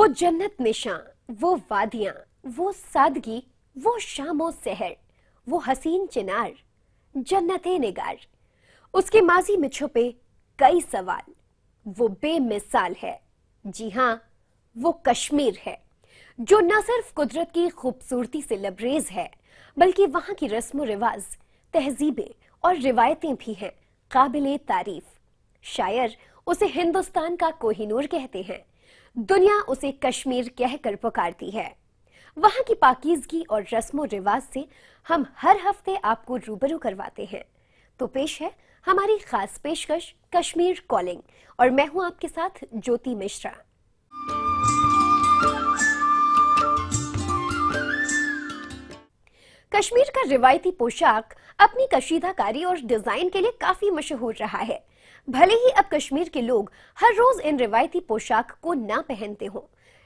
जन्नत निशां, वो वादियां, वो सादगी, वो शामो सहर, वो हसीन चिनार, जन्नते निगार। उसके माजी में छुपे कई सवाल, वो बेमिसाल है। जी हां, वो कश्मीर है, जो न सिर्फ कुदरत की खूबसूरती से लबरेज है, बल्कि वहां की रस्म रिवाज, तहजीबें और रिवायतें भी हैं काबिले तारीफ। शायर उसे हिंदुस्तान का कोहिनूर कहते हैं, दुनिया उसे कश्मीर कहकर पुकारती है। वहां की पाकीज़गी और रस्मों रिवाज से हम हर हफ्ते आपको रूबरू करवाते हैं। तो पेश है हमारी खास पेशकश कश्मीर कॉलिंग, और मैं हूं आपके साथ ज्योति मिश्रा। कश्मीर का रिवायती पोशाक अपनी कशीदाकारी और डिजाइन के लिए काफी मशहूर रहा है। भले ही अब कश्मीर के लोग हर रोज इन रिवायती पोशाक को ना पहनते हों,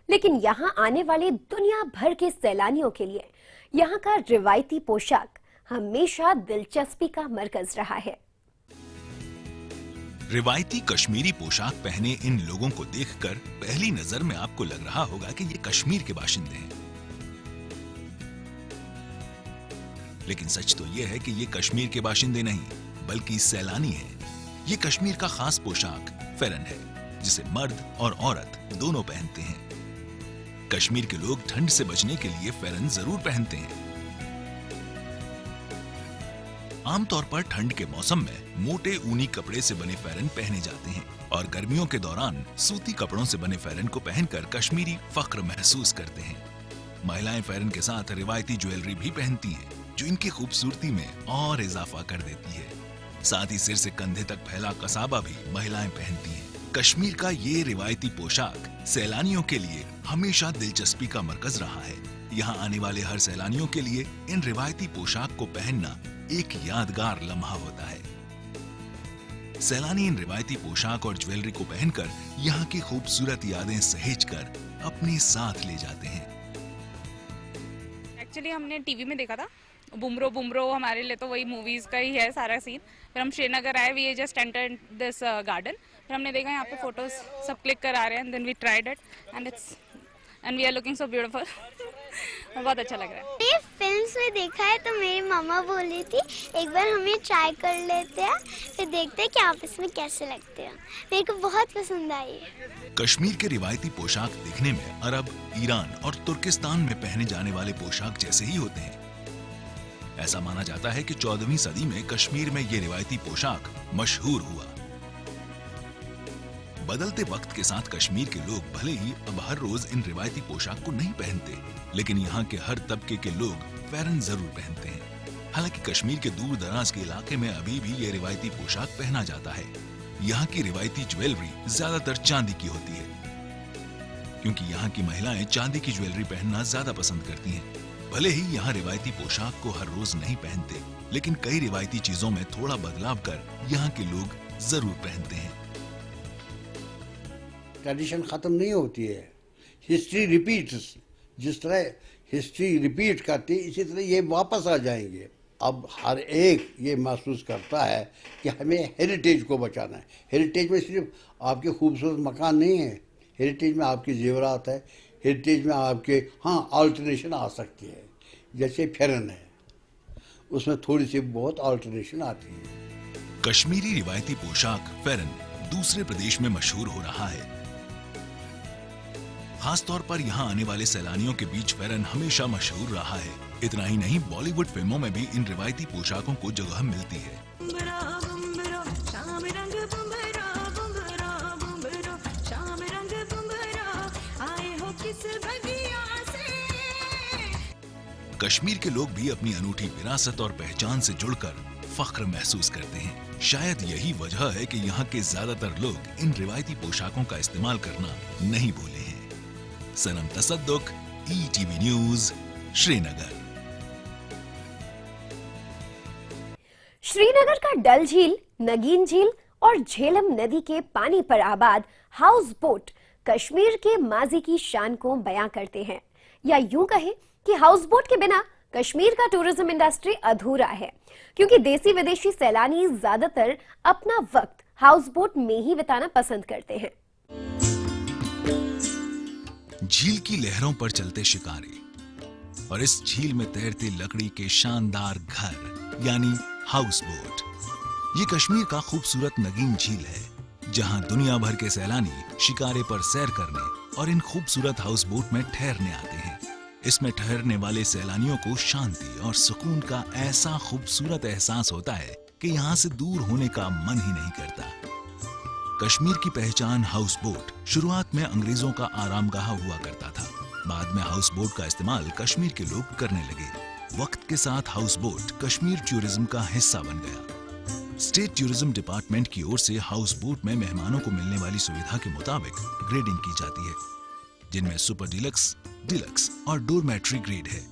लेकिन यहां आने वाले दुनिया भर के सैलानियों के लिए यहां का रिवायती पोशाक हमेशा दिलचस्पी का मरकज रहा है। रिवायती कश्मीरी पोशाक पहने इन लोगों को देखकर पहली नजर में आपको लग रहा होगा कि ये कश्मीर के बाशिंदे हैं, लेकिन सच तो ये है कि ये कश्मीर के बाशिंदे नहीं, बल्कि सैलानी हैं। ये कश्मीर का खास पोशाक फेरन है, जिसे मर्द और औरत दोनों पहनते हैं। कश्मीर के लोग ठंड से बचने के लिए फेरन जरूर पहनते हैं। आमतौर पर ठंड के मौसम में मोटे ऊनी कपड़े से बने फेरन पहने जाते हैं, और गर्मियों के दौरान सूती कपड़ों से बने फेरन को पहनकर कश्मीरी फख्र महसूस करते हैं। महिलाएं फेरन के साथ रिवायती ज्वेलरी भी पहनती हैं, जो इनकी खूबसूरती में और इजाफा कर देती है। साथ ही सिर से कंधे तक फैला कसाबा भी महिलाएं पहनती हैं। कश्मीर का ये रिवायती पोशाक सैलानियों के लिए हमेशा दिलचस्पी का मरकज रहा है। यहाँ आने वाले हर सैलानियों के लिए इन रिवायती पोशाक को पहनना एक यादगार लम्हा होता है। सैलानी इन रिवायती पोशाक और ज्वेलरी को पहनकर यहाँ की खूबसूरत यादें सहेजकर अपने साथ ले जाते हैं। एक्चुअली हमने टीवी में देखा था बुमरो बुमरो, हमारे लिए तो वही मूवीज का ही है सारा सीन। फिर हम श्रीनगर आए, we just entered this garden. फिर हमने देखा यहाँ पे फोटोज सब क्लिक करा रहे हैं, then we tried it and we are looking so beautiful. बहुत अच्छा लग रहा है। ये फिल्म्स में देखा है, तो मेरी मामा बोली थी एक बार हमें ट्राई कर लेते हैं, फिर देखते हैं कि आपस में कैसे लगते हैं। मेरे को बहुत पसंद आई। कश्मीर के रिवायती पोशाक दिखने में अरब, ईरान और तुर्किस्तान में पहने जाने वाले पोशाक जैसे ही होते हैं। ऐसा माना जाता है कि 14वीं सदी में कश्मीर में ये रिवायती पोशाक मशहूर हुआ। बदलते वक्त के साथ कश्मीर के लोग भले ही अब हर रोज इन रिवायती पोशाक को नहीं पहनते, लेकिन यहाँ के हर तबके के लोग फेरन जरूर पहनते हैं। हालांकि कश्मीर के दूर दराज के इलाके में अभी भी ये रिवायती पोशाक पहना जाता है। यहाँ की रिवायती ज्वेलरी ज्यादातर चांदी की होती है, क्योंकि यहाँ की महिलाएं चांदी की ज्वेलरी पहनना ज्यादा पसंद करती हैं। भले ही यहाँ रिवायती पोशाक को हर रोज नहीं पहनते, लेकिन कई रिवायती चीजों में थोड़ा बदलाव कर यहाँ के लोग जरूर पहनते हैं। ट्रेडिशन खत्म नहीं होती है, हिस्ट्री रिपीट्स। जिस तरह हिस्ट्री रिपीट करती है, इसी तरह ये वापस आ जाएंगे। अब हर एक ये महसूस करता है कि हमें हेरिटेज को बचाना है। हेरिटेज में सिर्फ आपके खूबसूरत मकान नहीं है, हेरिटेज में आपकी जेवरात है, हेरिटेज में आपके अल्टरनेशन आ सकती है। जैसे फेरन है, उसमें थोड़ी सी बहुत अल्टरनेशन आती है। कश्मीरी रिवायती पोशाक फेरन दूसरे प्रदेश में मशहूर हो रहा है। खास तौर पर यहाँ आने वाले सैलानियों के बीच फेरन हमेशा मशहूर रहा है। इतना ही नहीं, बॉलीवुड फिल्मों में भी इन रिवायती पोशाकों को जगह मिलती है। कश्मीर के लोग भी अपनी अनूठी विरासत और पहचान से जुड़कर फख्र महसूस करते हैं। शायद यही वजह है कि यहाँ के ज्यादातर लोग इन रिवायती पोशाकों का इस्तेमाल करना नहीं भूले हैं। Sanam Tasadduq, ETV news, Srinagar. श्रीनगर का डल झील, नगीन झील और झेलम नदी के पानी पर आबाद हाउस बोट कश्मीर के माजी की शान को बयां करते हैं। या यूं कहें कि हाउस बोट के बिना कश्मीर का टूरिज्म इंडस्ट्री अधूरा है, क्योंकि देसी विदेशी सैलानी ज्यादातर अपना वक्त हाउस बोट में ही बिताना पसंद करते हैं। झील की लहरों पर चलते शिकारे और इस झील में तैरते लकड़ी के शानदार घर यानी हाउस बोट। ये कश्मीर का खूबसूरत नगीन झील है जहां दुनिया भर के सैलानी शिकारे पर सैर करने और इन खूबसूरत हाउस बोट में ठहरने आते हैं। इसमें ठहरने वाले सैलानियों को शांति और सुकून का ऐसा खूबसूरत एहसास होता है कि यहाँ से दूर होने का मन ही नहीं करता। कश्मीर की पहचान हाउस बोट शुरुआत में अंग्रेजों का आरामगाह हुआ करता था। बाद में हाउस बोट का इस्तेमाल कश्मीर के लोग करने लगे। वक्त के साथ हाउस बोट कश्मीर टूरिज्म का हिस्सा बन गया। स्टेट टूरिज्म डिपार्टमेंट की ओर से हाउस बोट में मेहमानों को मिलने वाली सुविधा के मुताबिक ग्रेडिंग की जाती है, जिनमें सुपर डिलक्स, डिलक्स और डोरमेट्री ग्रेड है।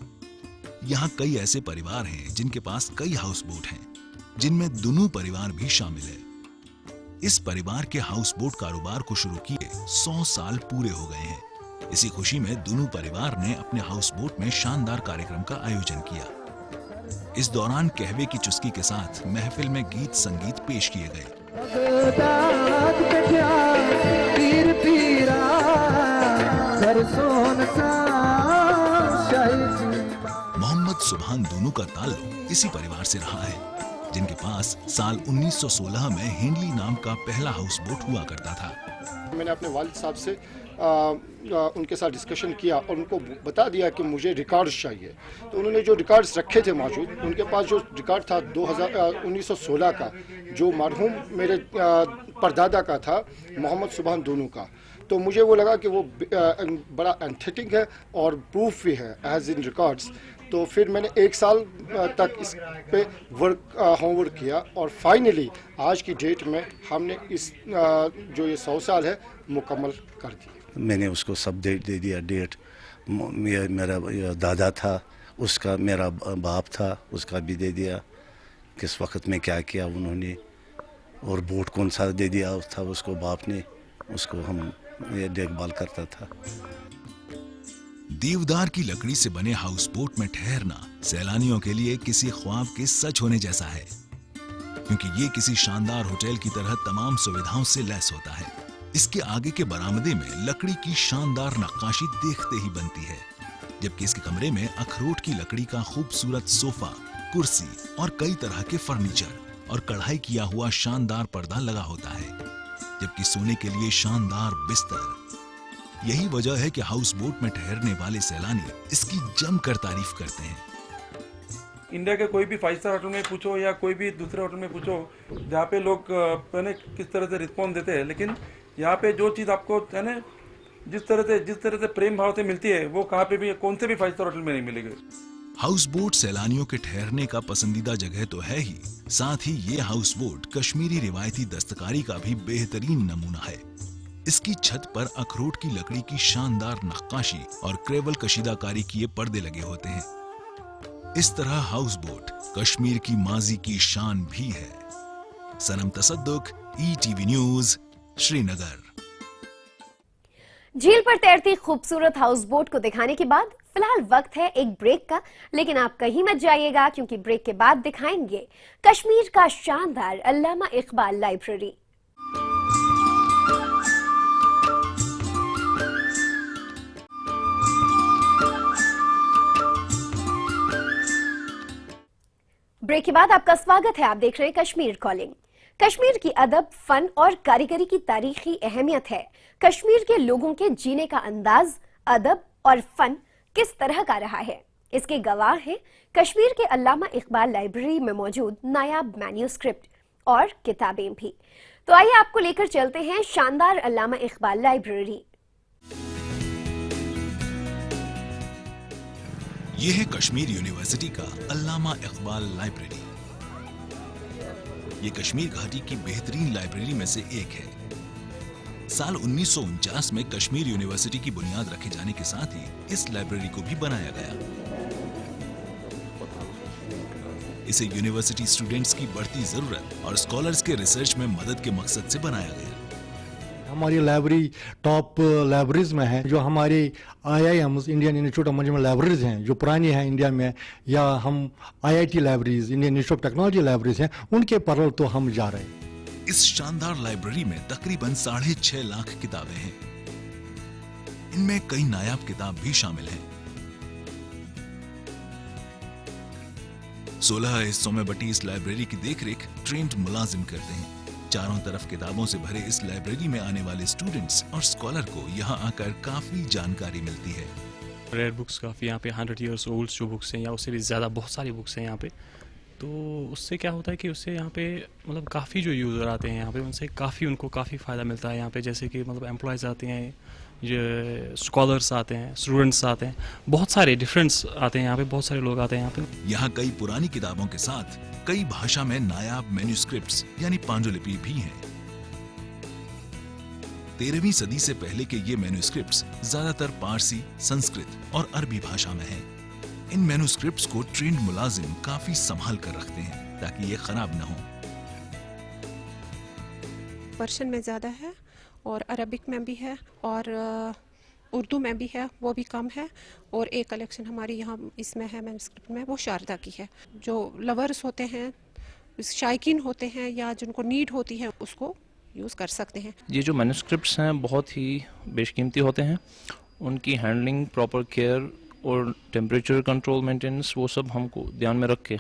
यहाँ कई ऐसे परिवार हैं जिनके पास कई हाउस बोट हैं, जिनमें दुनू परिवार भी शामिल है। इस परिवार के हाउस बोट कारोबार को शुरू किए 100 साल पूरे हो गए हैं। इसी खुशी में दोनों परिवार ने अपने हाउस बोट में शानदार कार्यक्रम का आयोजन किया। इस दौरान कहवे की चुस्की के साथ महफिल में गीत संगीत पेश किए गए। मोहम्मद सुभान दोनों का ताल्लुक इसी परिवार से रहा है, जिनके पास साल 1916 में हेनली नाम का पहला हाउस बोट हुआ करता था। मैंने अपने वालिद साहब से उनके साथ डिस्कशन किया और उनको बता दिया कि मुझे रिकॉर्ड्स चाहिए। तो उन्होंने जो रिकॉर्ड्स रखे थे मौजूद, उनके पास जो रिकॉर्ड था 1916 का, जो मरहूम मेरे परदादा का था, मोहम्मद सुभान दोनों का। तो मुझे वो लगा कि वो बड़ा एंथेटिक है और प्रूफ भी है एज इन रिकॉर्ड्स। तो फिर मैंने 1 साल तक इस पे होमवर्क किया और फाइनली आज की डेट में हमने इस जो ये 100 साल है मुकम्मल कर दिया। मैंने उसको सब डेट दे दिया। डेट मेरा दादा था, उसका मेरा बाप था, उसका भी दे दिया, किस वक्त में क्या किया उन्होंने, और बोट कौन सा दे दिया था उसको बाप ने, उसको हम ये देखभाल करता था। देवदार की लकड़ी से बने हाउस बोट में ठहरना सैलानियों के लिए किसी ख्वाब के सच होने जैसा है, क्योंकि ये किसी शानदार होटल की तरह तमाम सुविधाओं से लैस होता है। इसके आगे के बरामदे में लकड़ी की शानदार नक्काशी देखते ही बनती है, जबकि इसके कमरे में अखरोट की लकड़ी का खूबसूरत सोफा, कुर्सी और कई तरह के फर्नीचर और कढ़ाई किया हुआ शानदार पर्दा लगा होता है, जबकि सोने के लिए शानदार बिस्तर। यही वजह है कि हाउस बोट में ठहरने वाले सैलानी इसकी जमकर तारीफ करते हैं। इंडिया के कोई भी 5 स्टार होटल में पूछो या कोई भी दूसरे होटल में पूछो, जहाँ पे लोग किस तरह से रिस्पॉन्स देते हैं, लेकिन यहाँ पे जो चीज़ आपको है ना जिस तरह से प्रेम भाव से मिलती है, वो कहाँ पे भी कौन से भी 5 स्टार होटल में नहीं मिलेगी। हाउस बोट सैलानियों के ठहरने का पसंदीदा जगह तो है ही, साथ ही ये हाउस बोट कश्मीरी रिवायती दस्तकारी का भी बेहतरीन नमूना है। इसकी छत पर अखरोट की लकड़ी की शानदार नक्काशी और क्रेवल कशीदाकारी किए पर्दे लगे होते हैं। इस तरह हाउस बोट कश्मीर की माजी की शान भी है। सनम तसद्दुक, ETV न्यूज़, श्रीनगर। झील पर तैरती खूबसूरत हाउस बोट को दिखाने के बाद फिलहाल वक्त है एक ब्रेक का, लेकिन आप कहीं मत जाइएगा, क्योंकि ब्रेक के बाद दिखाएंगे कश्मीर का शानदार अल्लामा इकबाल लाइब्रेरी। ब्रेक के बाद आपका स्वागत है। आप देख रहे हैं कश्मीर कॉलिंग। कश्मीर की अदब, फन और कारीगरी की तारीखी अहमियत है। कश्मीर के लोगों के जीने का अंदाज, अदब और फन किस तरह का रहा है, इसके गवाह हैं कश्मीर के अल्लामा इकबाल लाइब्रेरी में मौजूद नायाब मैन्यूस्क्रिप्ट और किताबें भी। तो आइए आपको लेकर चलते हैं शानदार अल्लामा इकबाल लाइब्रेरी। यह है कश्मीर यूनिवर्सिटी का अल्लामा इकबाल लाइब्रेरी। ये कश्मीर घाटी की बेहतरीन लाइब्रेरी में से एक है। साल 1949 में कश्मीर यूनिवर्सिटी की बुनियाद रखे जाने के साथ ही इस लाइब्रेरी को भी बनाया गया। इसे यूनिवर्सिटी स्टूडेंट्स की बढ़ती जरूरत और स्कॉलर्स के रिसर्च में मदद के मकसद से बनाया गया। हमारी लाइब्रेरी टॉप लाइब्रेरीज में है। जो हमारे IIMs, Indian institute of management libraries हैं, जो पुरानी हैं इंडिया में, या हम IIT libraries, Indian institute of technology libraries हैं, उनके पैरेलल तो हम जा रहे हैं। इस शानदार लाइब्रेरी में तकरीबन 6.5 लाख किताबें हैं। इनमें कई नायाब किताब भी शामिल हैं। 16 हिस्सों में बटी इस लाइब्रेरी की देखरेख ट्रेंड मुलाजिम करते हैं। चारों तरफ किताबों से भरे इस लाइब्रेरी में आने वाले स्टूडेंट्स और स्कॉलर को यहाँ आकर काफी जानकारी मिलती है। रेयर बुक्स काफ़ी यहाँ पे 100 ईयर्स ओल्ड जो बुक्स हैं या उससे भी ज़्यादा बहुत सारी बुक्स हैं यहाँ पे। तो उससे क्या होता है कि उससे यहाँ पे मतलब काफ़ी जो यूज़र आते हैं यहाँ पे उनसे उनको काफ़ी फ़ायदा मिलता है यहाँ पे। जैसे कि मतलब एम्प्लॉयज़ आते हैं, ये स्कॉलर्स आते हैं, स्टूडेंट्स आते हैं, बहुत सारे डिफरेंट्स आते हैं यहाँ पे, बहुत सारे लोग आते हैं यहाँ पे। यहाँ कई पुरानी किताबों के साथ कई भाषा में नायाब मैन्युस्क्रिप्ट्स यानी पांडुलिपि भी हैं। 13वीं सदी से पहले के ये मैन्युस्क्रिप्ट्स ज्यादातर पारसी, संस्कृत और अरबी भाषा में हैं। इन मैन्युस्क्रिप्ट्स को ट्रेंड मुलाजिम काफी संभाल कर रखते हैं ताकि ये खराब न हो। पर्शियन में ज़्यादा है और अरबिक में भी है और उर्दू में भी है, वो भी कम है। और एक कलेक्शन हमारी यहाँ इसमें है मैन्युस्क्रिप्ट में, वो शारदा की है। जो लवर्स होते हैं, शायकीन होते हैं या जिनको नीड होती है उसको यूज़ कर सकते हैं। ये जो मैन्युस्क्रिप्ट्स हैं बहुत ही बेशकीमती होते हैं। उनकी हैंडलिंग, प्रॉपर केयर और टेम्परेचर कंट्रोल, मेंटेनेंस, वो सब हमको ध्यान में रख के,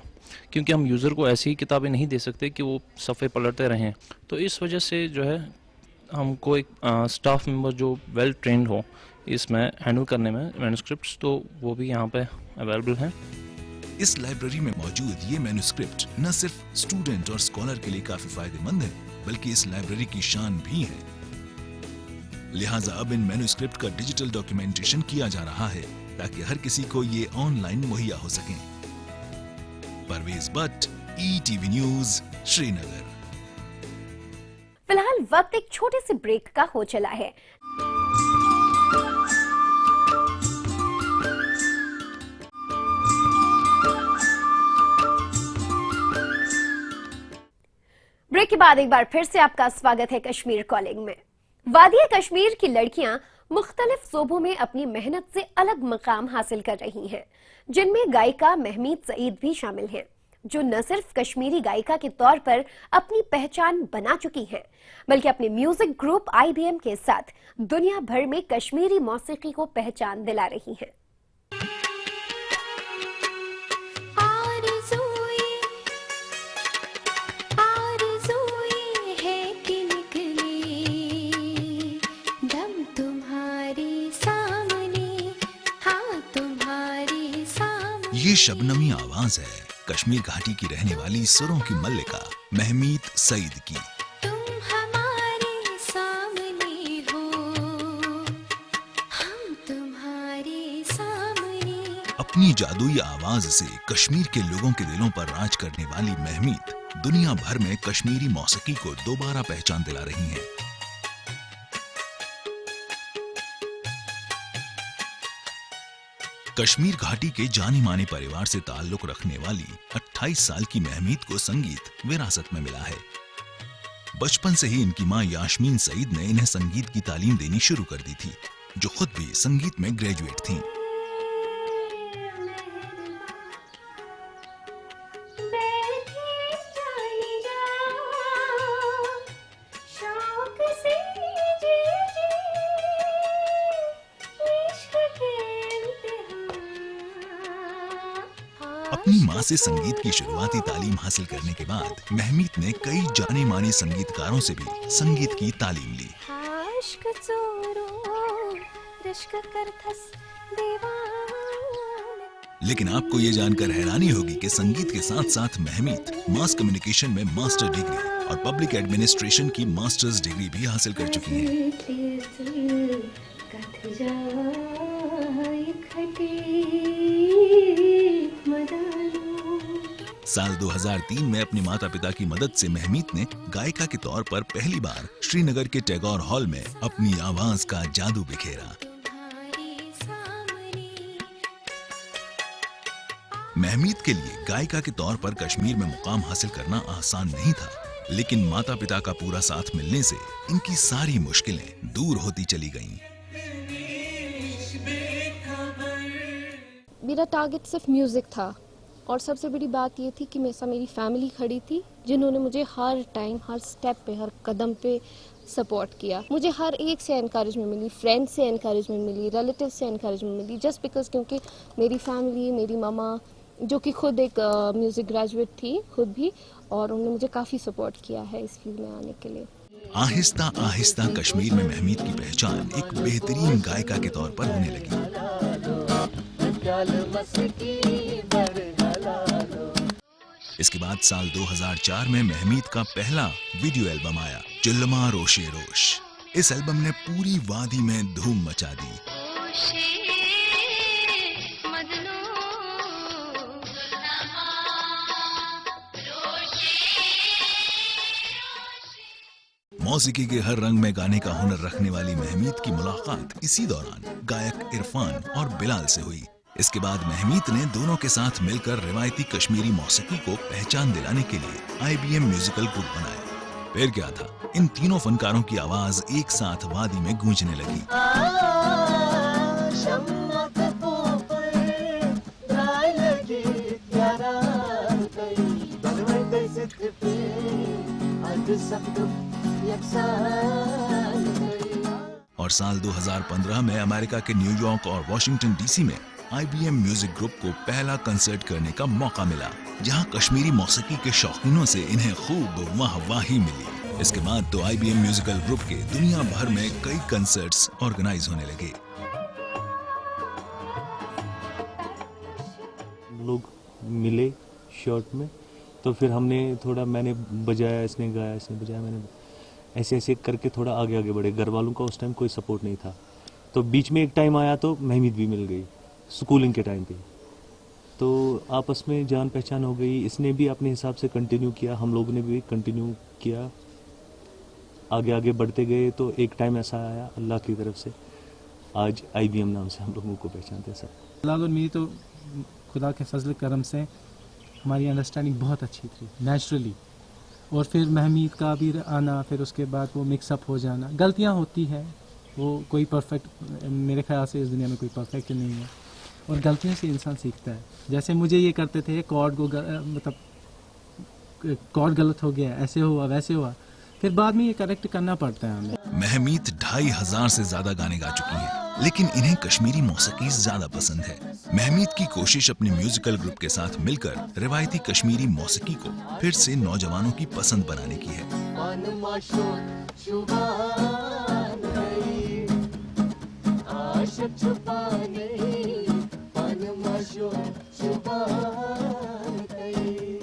क्योंकि हम यूज़र को ऐसी किताबें नहीं दे सकते कि वो सफ़े पलटते रहें। तो इस वजह से जो है हमको एक स्टाफ मेंबर जो वेल ट्रेंड हो इसमें हैंडल करने में मैन्युस्क्रिप्ट्स, तो वो भी यहाँ पे अवेलेबल हैं। इस लाइब्रेरी में मौजूद ये मैन्युस्क्रिप्ट न सिर्फ स्टूडेंट और स्कॉलर के लिए काफी फायदेमंद है, बल्कि इस लाइब्रेरी की शान भी है। लिहाजा अब इन मैन्युस्क्रिप्ट का डिजिटल डॉक्यूमेंटेशन किया जा रहा है ताकि हर किसी को ये ऑनलाइन मुहैया हो सके। Parvez Bhatt, ETV news, Srinagar. फिलहाल वक्त एक छोटे से ब्रेक का हो चला है। ब्रेक के बाद एक बार फिर से आपका स्वागत है कश्मीर कॉलिंग में। वादिया कश्मीर की लड़कियां मुख्तलिफ शोबों में अपनी मेहनत से अलग मकाम हासिल कर रही हैं, जिनमें गायिका महमीद सईद भी शामिल हैं, जो न सिर्फ कश्मीरी गायिका के तौर पर अपनी पहचान बना चुकी हैं, बल्कि अपने म्यूजिक ग्रुप IBM के साथ दुनिया भर में कश्मीरी मौसीकी को पहचान दिला रही हैं। ये शबनमी आवाज है कश्मीर घाटी की रहने वाली सुरों की मल्लिका महमीद सईद की। तुम हमारे सामने हो, हम तुम्हारे सामने। अपनी जादुई आवाज से कश्मीर के लोगों के दिलों पर राज करने वाली महमीद दुनिया भर में कश्मीरी मौसीकी को दोबारा पहचान दिला रही हैं। कश्मीर घाटी के जाने माने परिवार से ताल्लुक रखने वाली 28 साल की महमीद को संगीत विरासत में मिला है। बचपन से ही इनकी मां यास्मीन सईद ने इन्हें संगीत की तालीम देनी शुरू कर दी थी, जो खुद भी संगीत में ग्रेजुएट थीं। अपनी मां से संगीत की शुरुआती तालीम हासिल करने के बाद महमीद ने कई जाने माने संगीतकारों से भी संगीत की तालीम ली। लेकिन आपको ये जानकर हैरानी होगी कि संगीत के साथ साथ महमीद मास कम्युनिकेशन में मास्टर डिग्री और पब्लिक एडमिनिस्ट्रेशन की मास्टर्स डिग्री भी हासिल कर चुकी हैं। साल 2003 में अपने माता पिता की मदद से महमीद ने गायिका के तौर पर पहली बार श्रीनगर के टैगोर हॉल में अपनी आवाज का जादू बिखेरा। महमीद के लिए गायिका के तौर पर कश्मीर में मुकाम हासिल करना आसान नहीं था, लेकिन माता पिता का पूरा साथ मिलने से इनकी सारी मुश्किलें दूर होती चली गईं। मेरा टारगेट सिर्फ म्यूजिक था और सबसे बड़ी बात ये थी कि मेरी फैमिली खड़ी थी जिन्होंने मुझे हर टाइम, हर स्टेप पे, हर कदम पे सपोर्ट किया। मुझे हर एक से एनकरेजमेंट मिली, फ्रेंड से एनकरेजमेंट मिली, रिलेटिव से एनकरेजमेंट मिली, जस्ट बिकॉज क्योंकि मेरी फैमिली, मेरी मामा जो कि खुद एक म्यूज़िक ग्रेजुएट थी खुद भी, और उन्होंने मुझे काफ़ी सपोर्ट किया है इस फील्ड में आने के लिए। आहिस्ता आहिस्ता कश्मीर में महमीद की पहचान एक बेहतरीन गायिका के तौर पर होने लगी। इसके बाद साल 2004 में महमीद का पहला वीडियो एल्बम आया, चिल्लमा रोशे रोश। इस एल्बम ने पूरी वादी में धूम मचा दी। मौसीकी के हर रंग में गाने का हुनर रखने वाली महमीद की मुलाकात इसी दौरान गायक इरफान और बिलाल से हुई। इसके बाद महमीद ने दोनों के साथ मिलकर रिवायती कश्मीरी मौसीकी को पहचान दिलाने के लिए IBM म्यूजिकल ग्रुप बनाया। फिर क्या था, इन तीनों फनकारों की आवाज एक साथ वादी में गूंजने लगी। और साल 2015 में अमेरिका के न्यूयॉर्क और वॉशिंगटन DC में IBM म्यूजिक ग्रुप को पहला कंसर्ट करने का मौका मिला, जहां कश्मीरी मौसीकी के शौकीनों से इन्हें खूब वाहवाही मिली। इसके बाद तो IBM म्यूजिकल ग्रुप के दुनिया भर में कई कंसर्ट्स ऑर्गेनाइज होने लगे। लोग मिले शॉर्ट में, तो फिर हमने थोड़ा, मैंने बजाया, इसने गाया, इसने बजाया, मैंने ऐसे ऐसे करके थोड़ा आगे आगे बढ़े। घर वालों का उस टाइम कोई सपोर्ट नहीं था, तो बीच में एक टाइम आया तो महमीद भी मिल गई स्कूलिंग के टाइम पे, तो आपस में जान पहचान हो गई। इसने भी अपने हिसाब से कंटिन्यू किया, हम लोगों ने भी कंटिन्यू किया, आगे आगे बढ़ते गए। तो एक टाइम ऐसा आया अल्लाह की तरफ से, आज IBM नाम से हम लोगों को पहचानते सब। बिलाल और मेरी तो खुदा के फजल करम से हमारी अंडरस्टैंडिंग बहुत अच्छी थी नेचुरली, और फिर महमीद का भी आना, फिर उसके बाद वो मिक्सअप हो जाना। गलतियाँ होती हैं, वो कोई परफेक्ट, मेरे ख्याल से इस दुनिया में कोई परफेक्ट नहीं है, और गलतियों से इंसान सीखता है। जैसे मुझे ये करते थे, कॉर्ड को मतलब कॉर्ड गलत हो गया, ऐसे हुआ वैसे हुआ, फिर बाद में ये करेक्ट करना पड़ता है हमें। महमीद 2500 से ज्यादा गाने गा चुकी हैं, लेकिन इन्हें कश्मीरी मौसीकी ज्यादा पसंद है। महमीद की कोशिश अपने म्यूजिकल ग्रुप के साथ मिलकर रिवायती कश्मीरी मौसीकी को फिर से नौजवानों की पसंद बनाने की है।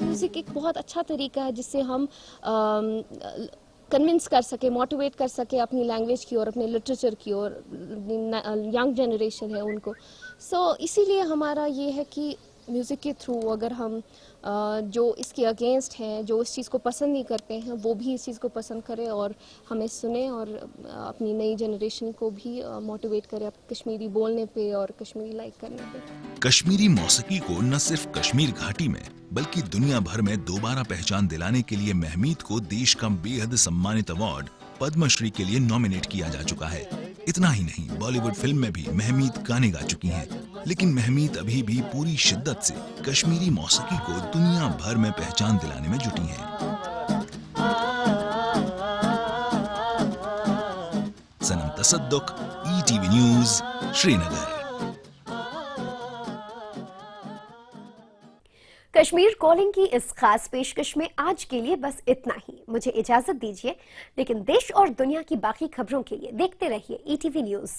म्यूज़िक एक बहुत अच्छा तरीका है जिससे हम कन्विंस कर सके, मोटिवेट कर सके अपनी लैंग्वेज की और अपने लिटरेचर की और यंग जनरेशन है उनको। सो इसीलिए हमारा ये है कि म्यूज़िक के थ्रू अगर हम जो इसके अगेंस्ट हैं, जो इस चीज़ को पसंद नहीं करते हैं, वो भी इस चीज़ को पसंद करें और हमें सुने, और अपनी नई जनरेशन को भी मोटिवेट करें कश्मीरी बोलने पे और कश्मीरी लाइक करने पे। कश्मीरी मौसीकी को न सिर्फ कश्मीर घाटी में बल्कि दुनिया भर में दोबारा पहचान दिलाने के लिए महमीद को देश का बेहद सम्मानित अवार्ड पद्मश्री के लिए नॉमिनेट किया जा चुका है। इतना ही नहीं, बॉलीवुड फिल्म में भी महमीद गाने गा चुकी हैं, लेकिन महमीद अभी भी पूरी शिद्दत से कश्मीरी मौसीकी को दुनिया भर में पहचान दिलाने में जुटी हैं। Sanam Tasadduq, ETV news, Srinagar. Kashmir calling की इस खास पेशकश में आज के लिए बस इतना ही। मुझे इजाजत दीजिए, लेकिन देश और दुनिया की बाकी खबरों के लिए देखते रहिए ETV न्यूज़।